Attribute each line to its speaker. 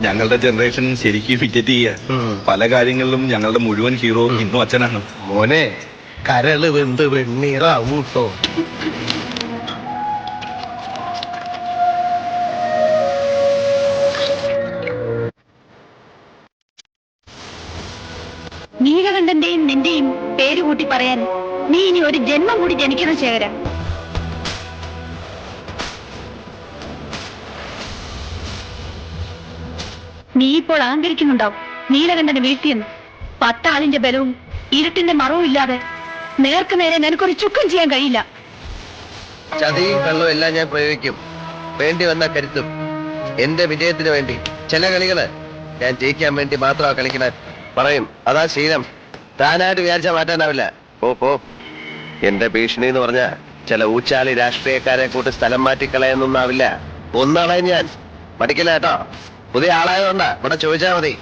Speaker 1: ഞങ്ങളുടെ ജനറേഷൻ ശരിക്കും ഇമിറ്റേറ്റ് ചെയ്യാ. പല കാര്യങ്ങളിലും ഞങ്ങളുടെ മുഴുവൻ ഹീറോ ഇന്നും അച്ഛനാണ്.
Speaker 2: മോനെ കരള് വെന്ത് വെണ്ണീറാവൂട്ടോ.
Speaker 3: നീലകണ്ഠന്റെയും നിന്റെയും പേര് കൂട്ടി പറയാൻ നീ ഇനി ഒരു ജന്മം കൂടി ജനിക്കണം ശേഖര. നീ ഇപ്പോൾ അഹങ്കരിക്കുന്നുണ്ടാവും നീലകണ്ഠന്റെ വീഴ്ത്തിയെന്ന്. 10 ആളിന്റെ ബലവും ഇരുട്ടിന്റെ മറവും ഇല്ലാതെ നേർക്ക് നേരെ നിനക്കൊരു ചുക്കം ചെയ്യാൻ കഴിയില്ല.
Speaker 2: ചതിയും കള്ളവും എല്ലാം ഞാൻ പ്രയോഗിക്കും, വേണ്ടി വന്ന കരുത്തും. എന്റെ വിജയത്തിന് വേണ്ടി. ചില കളികള് ഞാൻ ജയിക്കാൻ വേണ്ടി മാത്രമാ കളിക്കണ പറയും, അതാ ശീലം. താനായിട്ട് വിചാരിച്ചാൽ മാറ്റാനാവില്ല. പോ. എന്റെ ഭീഷണി എന്ന് പറഞ്ഞ ചില ഊച്ചാളി രാഷ്ട്രീയക്കാരെ കൂട്ടി സ്ഥലം മാറ്റിക്കളയൊന്നും ആവില്ല. ഒന്നാളെ ഞാൻ മടിക്കില്ല കേട്ടോ. പുതിയ ആളായതുകൊണ്ടാ ഇവിടെ ചോദിച്ചാൽ മതി.